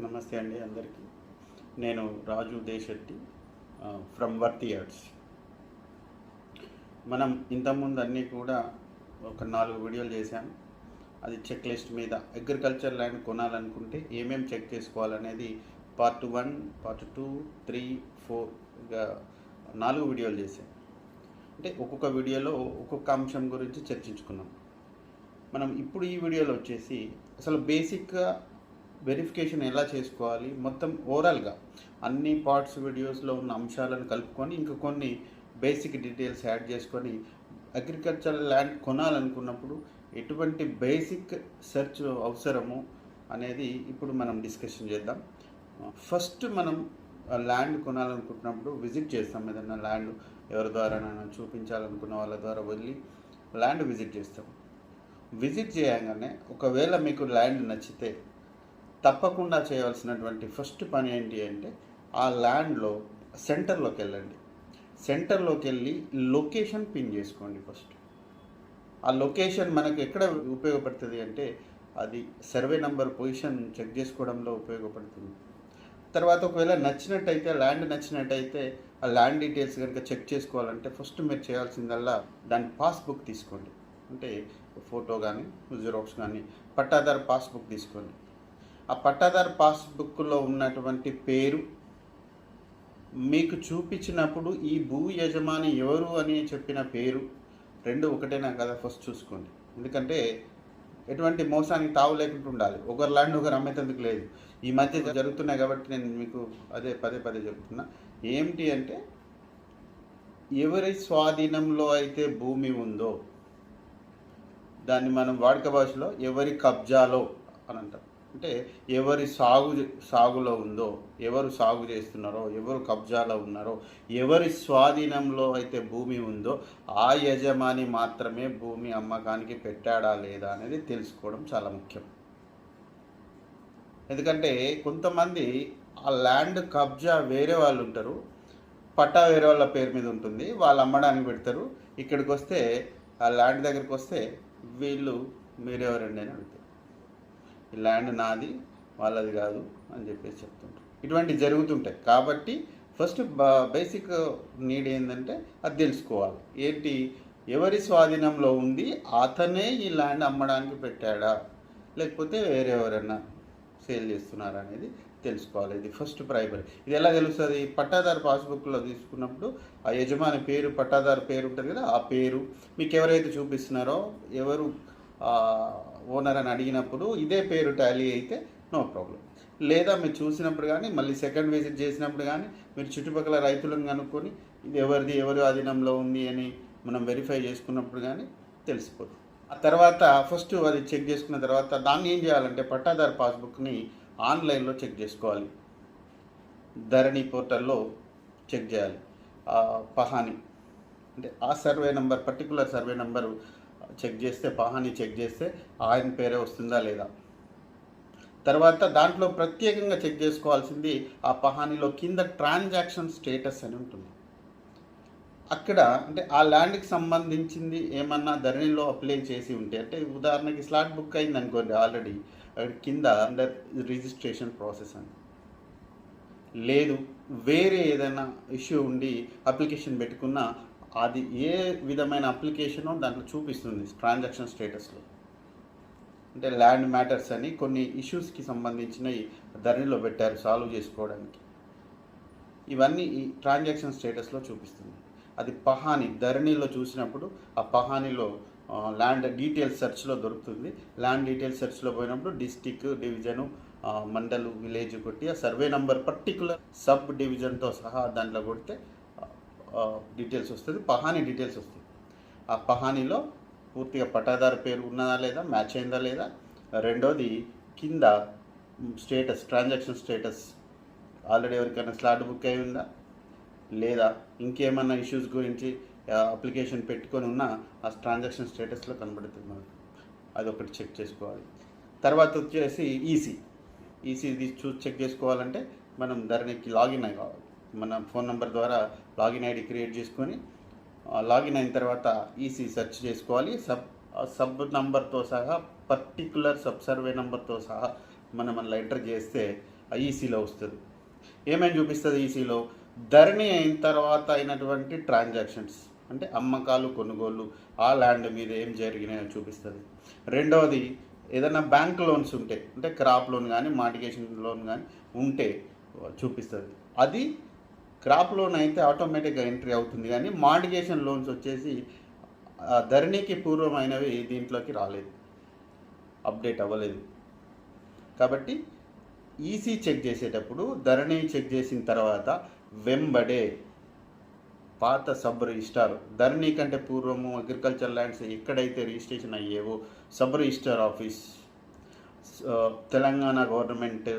నమస్తే అండి అందరికీ. నేను రాజు దేశెట్టి ఫ్రమ్ వర్తి యార్డ్స్. మనం ఇంతకుముందు అన్నీ కూడా ఒక 4 వీడియోలు చేశాను. అది చెక్ లిస్ట్ మీద అగ్రికల్చర్ ల్యాండ్ కొనాలనుకుంటే ఏమేమి చెక్ చేసుకోవాలనేది పార్ట్ 1, పార్ట్ 2, 3, 4గా 4 వీడియోలు చేశాను. అంటే ఒక్కొక్క వీడియోలో ఒక్కొక్క అంశం గురించి చర్చించుకున్నాం. మనం ఇప్పుడు ఈ వీడియోలో వచ్చేసి అసలు బేసిక్గా వెరిఫికేషన్ ఎలా చేసుకోవాలి, మొత్తం ఓవరాల్గా అన్ని పార్ట్స్ వీడియోస్లో ఉన్న అంశాలను కలుపుకొని ఇంకా కొన్ని బేసిక్ డీటెయిల్స్ యాడ్ చేసుకొని అగ్రికల్చరల్ ల్యాండ్ కొనాలనుకున్నప్పుడు ఎటువంటి బేసిక్ సెర్చ్ అవసరము అనేది ఇప్పుడు మనం డిస్కషన్ చేద్దాం. ఫస్ట్ మనం ల్యాండ్ కొనాలనుకుంటున్నప్పుడు విజిట్ చేస్తాం. ఏదైనా ల్యాండ్ ఎవరి ద్వారా చూపించాలనుకున్న వాళ్ళ ద్వారా వెళ్ళి ల్యాండ్ విజిట్ చేస్తాం. విజిట్ చేయగానే ఒకవేళ మీకు ల్యాండ్ నచ్చితే తప్పకుండా చేయవలసినటువంటి ఫస్ట్ పని ఏంటి అంటే ఆ ల్యాండ్లో సెంటర్లోకి వెళ్ళండి. సెంటర్లోకి వెళ్ళి లొకేషన్ పిన్ చేసుకోండి. ఫస్ట్ ఆ లొకేషన్ మనకు ఎక్కడ ఉపయోగపడుతుంది అంటే అది సర్వే నంబర్ పొజిషన్ చెక్ చేసుకోవడంలో ఉపయోగపడుతుంది. తర్వాత ఒకవేళ నచ్చినట్టయితే ల్యాండ్ నచ్చినట్టయితే ఆ ల్యాండ్ డీటెయిల్స్ కనుక చెక్ చేసుకోవాలంటే ఫస్ట్ మీరు చేయాల్సిందల్లా దాని పాస్బుక్ తీసుకోండి. అంటే ఫోటో కానీ జిరాక్స్ కానీ పట్టాదారు పాస్బుక్ తీసుకోండి. ఆ పట్టాదారు పాస్బుక్లో ఉన్నటువంటి పేరు మీకు చూపించినప్పుడు ఈ భూ యజమాని ఎవరు అని చెప్పిన పేరు రెండు ఒకటేనా కదా ఫస్ట్ చూసుకోండి. ఎందుకంటే ఎటువంటి మోసానికి తావు లేకుండా ఉండాలి. ఒకరు ల్యాండ్ ఒకరు అమ్మేందుకు లేదు. ఈ మధ్య జరుగుతున్నాయి కాబట్టి నేను మీకు అదే పదే చెప్తున్నా. ఏమిటి అంటే ఎవరి స్వాధీనంలో అయితే భూమి ఉందో దాన్ని మనం వాడుక భాషలో ఎవరి కబ్జాలో అని అంటాం. అంటే ఎవరి సాగులో ఉందో, ఎవరు సాగు చేస్తున్నారో, ఎవరు కబ్జాలో ఉన్నారో, ఎవరి స్వాధీనంలో అయితే భూమి ఉందో ఆ యజమాని మాత్రమే భూమి అమ్మకానికి పెట్టాడా లేదా అనేది తెలుసుకోవడం చాలా ముఖ్యం. ఎందుకంటే కొంతమంది ఆ ల్యాండ్ కబ్జా వేరే వాళ్ళు ఉంటారు, పట్టా వేరే వాళ్ళ పేరు మీద ఉంటుంది, వాళ్ళు అమ్మడానికి పెడతారు. ఇక్కడికి వస్తే ఆ ల్యాండ్ దగ్గరికి వస్తే వీళ్ళు మీరెవరండి అని అడుగుతారు. ఈ ల్యాండ్ నాది, వాళ్ళది కాదు అని చెప్పేసి చెప్తుంటారు. ఇటువంటివి జరుగుతుంటాయి. కాబట్టి ఫస్ట్ బేసిక్ నీడ్ ఏంటంటే అది తెలుసుకోవాలి. ఏంటి, ఎవరి స్వాధీనంలో ఉంది అతనే ఈ ల్యాండ్ అమ్మడానికి పెట్టాడా లేకపోతే వేరే ఎవరైనా సేల్ చేస్తున్నారా అనేది తెలుసుకోవాలి. ఇది ఫస్ట్ ప్రైమరీ. ఇది ఎలా తెలుస్తుంది? పట్టాదారు పాస్బుక్లో తీసుకున్నప్పుడు ఆ యజమాని పేరు, పట్టాదారు పేరు ఉంటుంది కదా, ఆ పేరు మీకు ఎవరైతే చూపిస్తున్నారో ఎవరు ఓనర్ అని అడిగినప్పుడు ఇదే పేరు టాలీ అయితే నో ప్రాబ్లం. లేదా మీరు చూసినప్పుడు కానీ మళ్ళీ సెకండ్ విజిట్ చేసినప్పుడు కానీ మీరు చుట్టుపక్కల రైతులను కనుక్కొని ఇది ఎవరి ఆధీనంలో ఉంది అని మనం వెరిఫై చేసుకున్నప్పుడు కానీ తెలిసిపోతుంది. ఆ తర్వాత ఫస్ట్ అది చెక్ చేసుకున్న తర్వాత దాన్ని ఏం చేయాలంటే పట్టాదారు పాస్బుక్ని ఆన్లైన్లో చెక్ చేసుకోవాలి. ధరణి పోర్టల్లో చెక్ చేయాలి. పహాని అంటే ఆ survey number, particular survey number check చేస్తే, పహాని చెక్ చేస్తే ఆయన పేరే వస్తుందా లేదా. తర్వాత దాంట్లో ప్రత్యేకంగా చెక్ చేసుకోవాల్సింది ఆ పహానిలో కింద ట్రాన్సాక్షన్ స్టేటస్ అని ఉంటుంది. అక్కడ అంటే ఆ ల్యాండ్కి సంబంధించింది ఏమన్నా ధరణిలో అప్లై చేసి ఉంటే, అంటే ఉదాహరణకి స్లాట్ బుక్ అయింది అనుకోండి ఆల్రెడీ, అక్కడ కింద అండర్ రిజిస్ట్రేషన్ ప్రాసెస్ అని, లేదు వేరే ఏదైనా ఇష్యూ ఉండి అప్లికేషన్ పెట్టుకున్నా అది ఏ విధమైన అప్లికేషనో దాంట్లో చూపిస్తుంది ట్రాన్సాక్షన్ స్టేటస్లో. అంటే ల్యాండ్ మ్యాటర్స్ అని కొన్ని ఇష్యూస్కి సంబంధించినవి ధరణిలో పెట్టారు సాల్వ్ చేసుకోవడానికి. ఇవన్నీ ఈ ట్రాన్సాక్షన్ స్టేటస్లో చూపిస్తుంది. అది పహాని ధరణిలో చూసినప్పుడు ఆ పహానిలో ల్యాండ్ డీటెయిల్స్ సెర్చ్లో దొరుకుతుంది. ల్యాండ్ డీటెయిల్స్ సెర్చ్లో పోయినప్పుడు డిస్టిక్, డివిజను, మండలు, విలేజ్ కొట్టి ఆ సర్వే నంబర్ పర్టికులర్ సబ్ డివిజన్తో సహా దాంట్లో కొడితే డీటెయిల్స్ వస్తుంది, పహాని డీటెయిల్స్ వస్తుంది. ఆ పహానీలో పూర్తిగా పట్టాదారు పేరు ఉన్నదా లేదా, మ్యాచ్ అయిందా లేదా. రెండోది కింద స్టేటస్, ట్రాన్సాక్షన్ స్టేటస్, ఆల్రెడీ ఎవరికైనా స్లాట్ బుక్ అయి ఉందా లేదా, ఇంకేమన్నా ఇష్యూస్ గురించి అప్లికేషన్ పెట్టుకొని ఉన్న ఆ ట్రాన్సాక్షన్ స్టేటస్లో కనబడుతుంది మనకు. అది ఒకటి చెక్ చేసుకోవాలి. తర్వాత వచ్చేసి ఈసీ చెక్ చేసుకోవాలంటే మనం ధరణికి లాగిన్ అయి కావాలి. మన ఫోన్ నెంబర్ ద్వారా లాగిన్ ఐడి క్రియేట్ చేసుకొని లాగిన్ అయిన తర్వాత ఈసీ సెర్చ్ చేసుకోవాలి. సబ్ నంబర్తో సహా, పర్టికులర్ సబ్ సర్వే నెంబర్తో సహా మనం ఎంటర్ చేస్తే ఈసీలో వస్తుంది. ఏమేమి చూపిస్తుంది ఈసీలో? ధరణి అయిన తర్వాత అయినటువంటి ట్రాన్సాక్షన్స్, అంటే అమ్మకాలు కొనుగోలు, ఆ ల్యాండ్ మీద ఏం జరిగినాయో చూపిస్తుంది. రెండవది, ఏదైనా బ్యాంక్ లోన్స్ ఉంటే, అంటే క్రాప్ లోన్ కానీ మార్టిగేషన్ లోన్ కానీ ఉంటే చూపిస్తుంది. అది క్రాప్ లోన్ అయితే ఆటోమేటిక్గా ఎంట్రీ అవుతుంది, కానీ మార్టిగేషన్ లోన్స్ వచ్చేసి ధరణికి పూర్వమైనవి దీంట్లోకి రాలేదు, అప్డేట్ అవ్వలేదు. కాబట్టి ఈసీ చెక్ చేసేటప్పుడు ధరణి చెక్ చేసిన తర్వాత వెంబడే పాత సబ్ రిజిస్టార్, ధరణి కంటే పూర్వము అగ్రికల్చర్ ల్యాండ్స్ ఎక్కడైతే రిజిస్ట్రేషన్ అయ్యేవో sub registrar office, Telangana government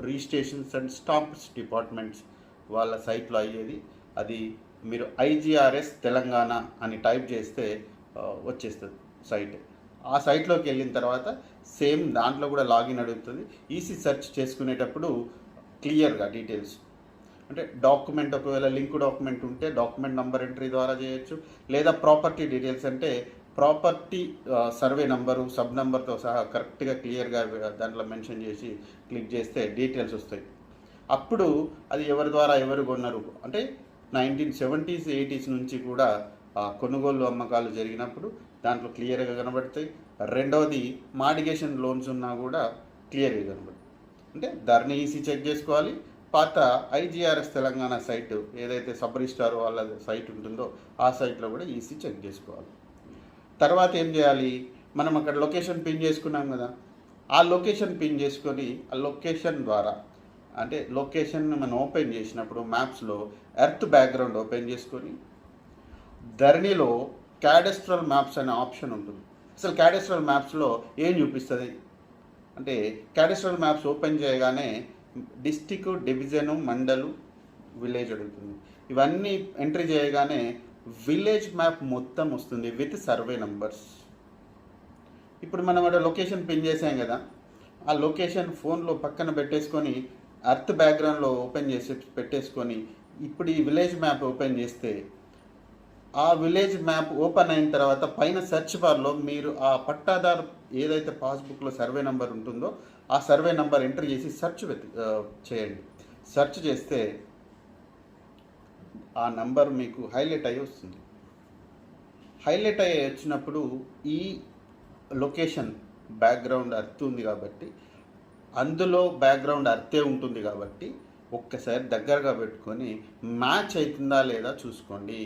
registrations and stamps departments వాళ్ళ సైట్లో అయ్యేది. అది మీరు ఐజీఆర్ఎస్ తెలంగాణ అని టైప్ చేస్తే వచ్చేస్తుంది సైట్. ఆ సైట్లోకి వెళ్ళిన తర్వాత సేమ్ దాంట్లో కూడా లాగిన్ అడుగుతుంది. ఈసీ సెర్చ్ చేసుకునేటప్పుడు క్లియర్గా డీటెయిల్స్, అంటే డాక్యుమెంట్, ఒకవేళ లింక్ డాక్యుమెంట్ ఉంటే డాక్యుమెంట్ నంబర్ ఎంట్రీ ద్వారా చేయొచ్చు, లేదా ప్రాపర్టీ డీటెయిల్స్ అంటే ప్రాపర్టీ సర్వే నంబరు సబ్ నెంబర్తో సహా కరెక్ట్గా క్లియర్గా దాంట్లో మెన్షన్ చేసి క్లిక్ చేస్తే డీటెయిల్స్ వస్తాయి. అప్పుడు అది ఎవరి ద్వారా ఎవరు కొన్నారు అంటే 1970s 80s నుంచి కూడా కొనుగోలు అమ్మకాలు జరిగినప్పుడు దాంట్లో క్లియర్గా కనబడతాయి. రెండవది, మార్టిగేషన్ లోన్స్ ఉన్నా కూడా క్లియర్గా కనబడుతుంది. అంటే ధరణి ఈసీ చెక్ చేసుకోవాలి, పాత ఐజీఆర్ఎస్ తెలంగాణ సైట్ ఏదైతే సబ్ రిజిస్టార్ వాళ్ళ సైట్ ఉంటుందో ఆ సైట్లో కూడా ఈసీ చెక్ చేసుకోవాలి. తర్వాత ఏం చేయాలి? మనం అక్కడ లొకేషన్ పిన్ చేసుకున్నాం కదా, ఆ లొకేషన్ పిన్ చేసుకొని ఆ లొకేషన్ ద్వారా, అంటే లొకేషన్ మనం ఓపెన్ చేసినప్పుడు మ్యాప్స్లో ఎర్త్ బ్యాక్గ్రౌండ్ ఓపెన్ చేసుకొని ధరణిలో క్యాడస్ట్రల్ మ్యాప్స్ అనే ఆప్షన్ ఉంటుంది. అసలు క్యాడస్ట్రల్ మ్యాప్స్లో ఏం చూపిస్తుంది అంటే, క్యాడస్ట్రల్ మ్యాప్స్ ఓపెన్ చేయగానే డిస్టిక్, డివిజను, మండలు, విలేజ్ అడుగుతుంది. ఇవన్నీ ఎంట్రీ చేయగానే విలేజ్ మ్యాప్ మొత్తం వస్తుంది విత్ సర్వే నంబర్స్. ఇప్పుడు మనం అక్కడ లొకేషన్ పిన్ చేసాం కదా, ఆ లొకేషన్ ఫోన్లో పక్కన పెట్టేసుకొని ఎర్త్ బ్యాక్గ్రౌండ్లో ఓపెన్ చేసి పెట్టేసుకొని ఇప్పుడు ఈ విలేజ్ మ్యాప్ ఓపెన్ చేస్తే, ఆ విలేజ్ మ్యాప్ ఓపెన్ అయిన తర్వాత పైన సెర్చ్ బార్లో మీరు ఆ పట్టాదారు ఏదైతే పాస్బుక్లో సర్వే నెంబర్ ఉంటుందో ఆ సర్వే నెంబర్ ఎంటర్ చేసి సెర్చ్ చేయండి. సెర్చ్ చేస్తే ఆ నంబర్ మీకు హైలైట్ అయ్యి వస్తుంది. హైలైట్ అయ్యి వచ్చినప్పుడు ఈ లొకేషన్ బ్యాక్గ్రౌండ్ అర్త్ ఉంది కాబట్టి, అందులో బ్యాక్గ్రౌండ్ అర్తే ఉంటుంది కాబట్టి ఒక్కసారి దగ్గరగా పెట్టుకొని మ్యాచ్ అవుతుందా లేదా చూసుకోండి.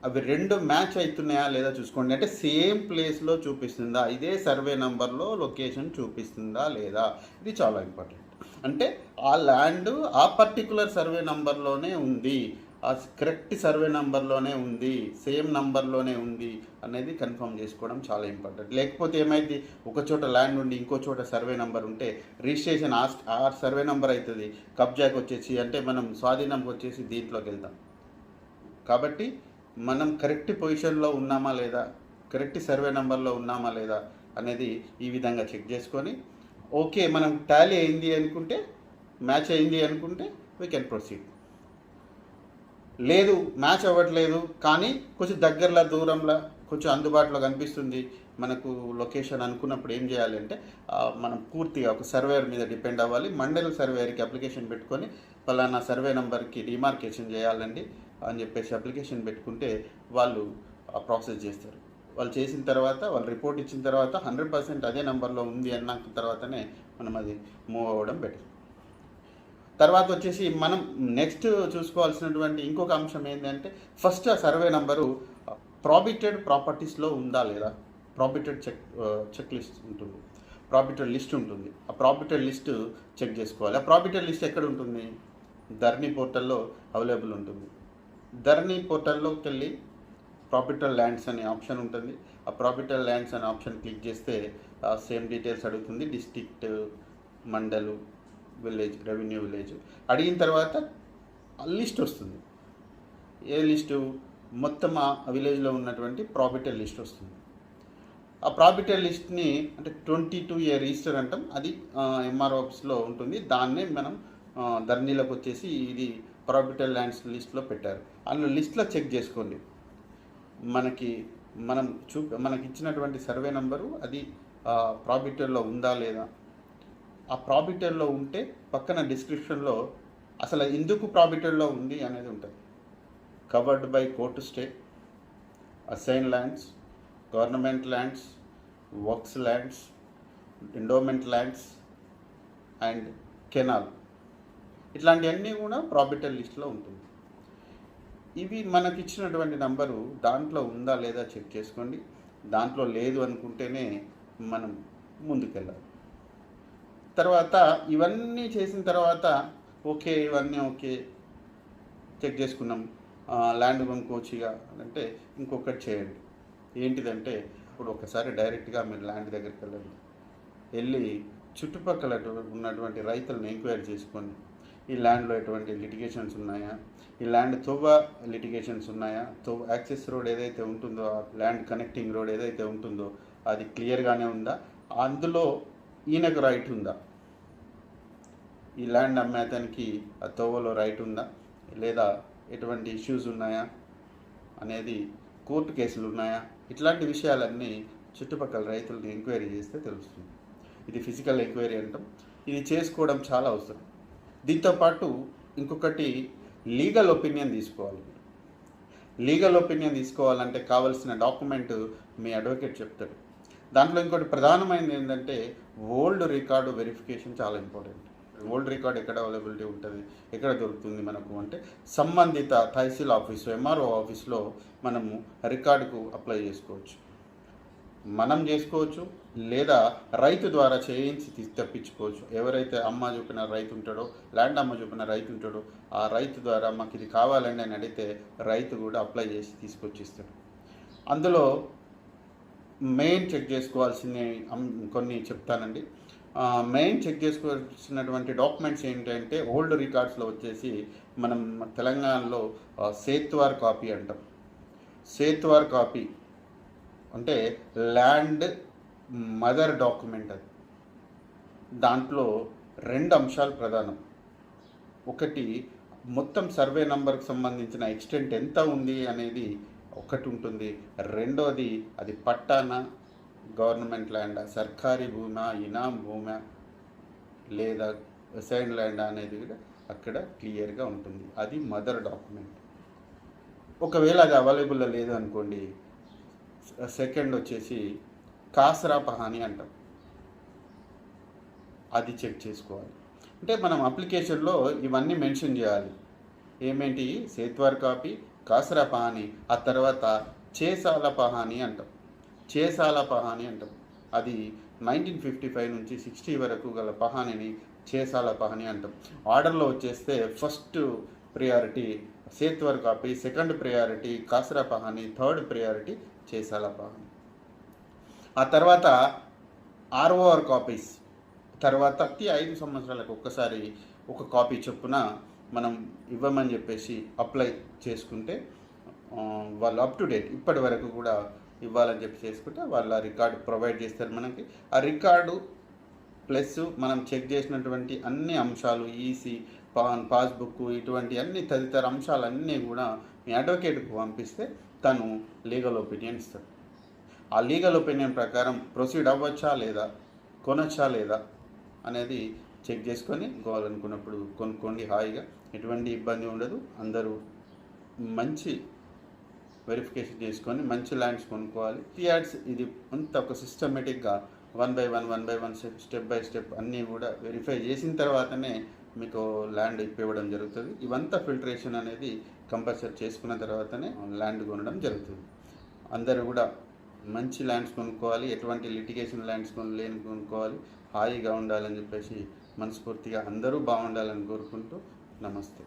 అవి రెండు మ్యాచ్ అవుతున్నాయా లేదా చూసుకోండి. అంటే సేమ్ ప్లేస్లో చూపిస్తుందా, ఇదే సర్వే నెంబర్లో లొకేషన్ చూపిస్తుందా లేదా, ఇది చాలా ఇంపార్టెంట్. అంటే ఆ ల్యాండ్ ఆ పర్టికులర్ సర్వే నెంబర్లోనే ఉంది, ఆ కరెక్ట్ సర్వే నెంబర్లోనే ఉంది, సేమ్ నెంబర్లోనే ఉంది అనేది కన్ఫర్మ్ చేసుకోవడం చాలా ఇంపార్టెంట్. లేకపోతే ఏమైంది, ఒక చోట ల్యాండ్ ఉండి ఇంకో చోట సర్వే నెంబర్ ఉంటే రిజిస్ట్రేషన్ ఆ సర్వే నెంబర్ అవుతుంది, కబ్జాకి వచ్చేసి అంటే మనం స్వాధీనంకి వచ్చేసి దీంట్లోకి వెళ్తాం. కాబట్టి మనం కరెక్ట్ పొజిషన్లో ఉన్నామా లేదా, కరెక్ట్ సర్వే నెంబర్లో ఉన్నామా లేదా అనేది ఈ విధంగా చెక్ చేసుకొని, ఓకే మనం టాలీ అయింది అనుకుంటే, మ్యాచ్ అయింది అనుకుంటే వీ కెన్ ప్రొసీడ్. లేదు మ్యాచ్ అవ్వట్లేదు కానీ కొంచెం దగ్గరలో దూరంలో కొంచెం అందుబాటులో కనిపిస్తుంది మనకు లొకేషన్ అనుకున్నప్పుడు ఏం చేయాలి అంటే, మనం పూర్తిగా ఒక సర్వేయర్ మీద డిపెండ్ అవ్వాలి. మండల సర్వేయర్కి అప్లికేషన్ పెట్టుకొని పలానా సర్వే నెంబర్కి డిమార్కేషన్ చేయాలండి అని చెప్పేసి అప్లికేషన్ పెట్టుకుంటే వాళ్ళు ఆ ప్రాసెస్ చేస్తారు. వాళ్ళు చేసిన తర్వాత వాళ్ళు రిపోర్ట్ ఇచ్చిన తర్వాత 100% అదే నెంబర్లో ఉంది అన్న తర్వాతనే మనం అది మూవ్ అవ్వడం బెటర్. తర్వాత వచ్చేసి మనం నెక్స్ట్ చూసుకోవాల్సినటువంటి ఇంకొక అంశం ఏంటంటే, ఫస్ట్ ఆ సర్వే నెంబరు ప్రాబిటెడ్ ప్రాపర్టీస్లో ఉందా లేదా. ప్రాబిటెడ్ చెక్ లిస్ట్ ఉంటుంది, ప్రాబిటెడ్ లిస్ట్ ఉంటుంది. ఆ ప్రాబిటెడ్ లిస్ట్ చెక్ చేసుకోవాలి. ఆ ప్రాబిటెడ్ లిస్ట్ ఎక్కడ ఉంటుంది? ధరణి పోర్టల్లో అవైలబుల్ ఉంటుంది. ధరణి పోర్టల్లోకి వెళ్ళి ప్రాబిటెడ్ ల్యాండ్స్ అనే ఆప్షన్ ఉంటుంది. ఆ ప్రాబిటెడ్ ల్యాండ్స్ అనే ఆప్షన్ క్లిక్ చేస్తే సేమ్ డీటెయిల్స్ అడుగుతుంది, డిస్ట్రిక్ట్, మండలు, విలేజ్, రెవెన్యూ విలేజ్. అడిగిన తర్వాత లిస్ట్ వస్తుంది. ఏ లిస్టు? మొత్తం ఆ విలేజ్లో ఉన్నటువంటి ప్రాబిటెడ్ లిస్ట్ వస్తుంది. ఆ ప్రాబిటెడ్ లిస్ట్ని అంటే 22A రిజిస్టర్ అంటాం, అది ఎంఆర్ఓ ఆఫీస్లో ఉంటుంది. దాన్నే మనం ధరణిలోకి వచ్చేసి ఇది ప్రాబిటెడ్ ల్యాండ్స్ లిస్ట్లో పెట్టారు. అందులో లిస్ట్లో చెక్ చేసుకోండి. మనకి ఇచ్చినటువంటి సర్వే నెంబరు అది ప్రాబిటెడ్లో ఉందా లేదా. ఆ ప్రాబిటర్లో ఉంటే పక్కన డిస్క్రిప్షన్లో అసలు ఎందుకు ప్రాబిటర్లో ఉంది అనేది ఉంటుంది. Covered by court stay, assign lands, government lands, works lands, endowment lands and canal, ఇట్లాంటివన్నీ కూడా ప్రాబిటర్ లిస్ట్లో ఉంటుంది. ఇవి మనకి ఇచ్చినటువంటి నంబరు దాంట్లో ఉందా లేదా చెక్ చేసుకోండి. దాంట్లో లేదు అనుకుంటేనే మనం ముందుకెళ్ళాలి. తర్వాత ఇవన్నీ చేసిన తర్వాత ఓకే, ఇవన్నీ ఓకే చెక్ చేసుకున్నాం, ల్యాండ్ కొనుక్కోవచ్చుగా అంటే ఇంకొకటి చేయండి. ఏంటిదంటే ఇప్పుడు ఒకసారి డైరెక్ట్గా మీరు ల్యాండ్ దగ్గరికి వెళ్ళి చుట్టుపక్కల ఉన్నటువంటి రైతులను ఎంక్వైరీ చేసుకొని ఈ ల్యాండ్లో ఎటువంటి లిటిగేషన్స్ ఉన్నాయా, ఈ ల్యాండ్ తొవ్వ లిటిగేషన్స్ ఉన్నాయా, తొవ్వ యాక్సెస్ రోడ్ ఏదైతే ఉంటుందో, ఆ ల్యాండ్ కనెక్టింగ్ రోడ్ ఏదైతే ఉంటుందో అది క్లియర్గానే ఉందా, అందులో ఈయనకు రైట్ ఉందా, ఈ ల్యాండ్ అమ్మేతానికి ఆ తొవ్వలో రైట్ ఉందా, లేదా ఎటువంటి ఇష్యూస్ ఉన్నాయా అనేది, కోర్టు కేసులు ఉన్నాయా, ఇట్లాంటి విషయాలన్నీ చుట్టుపక్కల రైతులను ఎంక్వైరీ చేస్తే తెలుస్తుంది. ఇది ఫిజికల్ ఎంక్వైరీ అంటాం. ఇది చేసుకోవడం చాలా అవసరం. దీంతోపాటు ఇంకొకటి లీగల్ ఒపీనియన్ తీసుకోవాలి. లీగల్ ఒపీనియన్ తీసుకోవాలంటే కావాల్సిన డాక్యుమెంట్ మీ అడ్వకేట్ చెప్తాడు. దాంట్లో ఇంకోటి ప్రధానమైనది ఏంటంటే ఓల్డ్ రికార్డు వెరిఫికేషన్ చాలా ఇంపార్టెంట్. ఓల్డ్ రికార్డ్ ఎక్కడ అవైలబిలిటీ ఉంటుంది, ఎక్కడ దొరుకుతుంది మనకు అంటే సంబంధిత తహసీల్ ఆఫీసు, ఎంఆర్ఓ ఆఫీస్లో మనము రికార్డుకు అప్లై చేసుకోవచ్చు. మనం చేసుకోవచ్చు, లేదా రైతు ద్వారా చేయించి తెప్పించుకోవచ్చు. ఎవరైతే అమ్మ చూపిన రైతు ఉంటాడో, ల్యాండ్ అమ్మ చూపిన రైతు ఉంటాడో, ఆ రైతు ద్వారా మాకు ఇది కావాలండి అని అడిగితే రైతు కూడా అప్లై చేసి తీసుకొచ్చి ఇస్తాడు. అందులో మెయిన్ చెక్ చేసుకోవాల్సిన కొన్ని చెప్తానండి. మెయిన్ చెక్ చేసుకోవాల్సినటువంటి డాక్యుమెంట్స్ ఏంటంటే ఓల్డ్ రికార్డ్స్లో వచ్చేసి మనం తెలంగాణలో సేత్వార్ కాపీ అంటాం. సేత్వార్ కాపీ అంటే ల్యాండ్ మదర్ డాక్యుమెంట్. అది దాంట్లో 2 అంశాలు ప్రధానం. ఒకటి మొత్తం సర్వే నంబర్కి సంబంధించిన ఎక్స్టెంట్ ఎంత ఉంది అనేది ఒకటి ఉంటుంది. రెండోది అది పట్టానా, గవర్నమెంట్ ల్యాండా, సర్కారీ భూమా, ఇనాం భూమా లేదా అసైన్ ల్యాండ్ అనేది కూడా అక్కడ క్లియర్గా ఉంటుంది. అది మదర్ డాక్యుమెంట్. ఒకవేళ అది అవైలబుల్లో లేదు అనుకోండి, సెకండ్ వచ్చేసి కాసరా పహాని అంటాం. అది చెక్ చేసుకోవాలి. అంటే మనం అప్లికేషన్లో ఇవన్నీ మెన్షన్ చేయాలి. ఏమేంటి? సేత్వార్ కాపీ, కాసరా పహాని, ఆ తర్వాత చేసాల పహాని అంటాం. చేసాల పహాని అంటాం. అది 1955 నుంచి 60 వరకు గల పహానిని చేసాల పహాని అంటాం. ఆర్డర్లో వచ్చేస్తే ఫస్ట్ ప్రియారిటీ సేత్వార్ కాపీ, సెకండ్ ప్రియారిటీ కాసరా పహాని, థర్డ్ ప్రియారిటీ చేసాల పహాని. ఆ తర్వాత ఆర్ఓఆర్ కాపీస్ తర్వాత ప్రతి 5 సంవత్సరాలకు ఒక్కసారి ఒక కాపీ చొప్పున మనం ఇవ్వమని చెప్పేసి అప్లై చేసుకుంటే వాళ్ళు అప్ టు డేట్ ఇప్పటి వరకు కూడా ఇవ్వాలని చెప్పి చేసుకుంటే వాళ్ళు ఆ రికార్డు ప్రొవైడ్ చేస్తారు మనకి. ఆ రికార్డు ప్లస్ మనం చెక్ చేసినటువంటి అన్ని అంశాలు, ఈసీ, పాస్బుక్, ఇటువంటి అన్ని తదితర అంశాలన్నీ కూడా మీ అడ్వకేట్కు పంపిస్తే తను లీగల్ ఒపీనియన్ ఇస్తాడు. ఆ లీగల్ ఒపీనియన్ ప్రకారం ప్రొసీడ్ అవ్వచ్చా లేదా, కొనొచ్చా లేదా అనేది చెక్ చేసుకొని కావాలనుకున్నప్పుడు కొనుక్కోండి. హాయిగా ఎటువంటి ఇబ్బంది ఉండదు. అందరూ మంచి వెరిఫికేషన్ చేసుకొని మంచి ల్యాండ్స్ కొనుక్కోవాలి. యాడ్స్ ఇది అంత ఒక సిస్టమేటిక్గా 1 by 1 స్టెప్ బై స్టెప్ అన్నీ కూడా వెరిఫై చేసిన తర్వాతనే మీకు ల్యాండ్ ఇవ్వడం జరుగుతుంది. ఇవంతా ఫిల్టరేషన్ అనేది కంపల్సరీ చేసుకున్న తర్వాతనే ల్యాండ్ కొనడం జరుగుతుంది. అందరూ కూడా మంచి ల్యాండ్స్ కొనుక్కోవాలి, ఎటువంటి లిటిగేషన్ ల్యాండ్స్ కొనుక్కోవాలి, హాయిగా ఉండాలని చెప్పేసి మనస్ఫూర్తిగా అందరూ బాగుండాలని కోరుకుంటూ నమస్తే.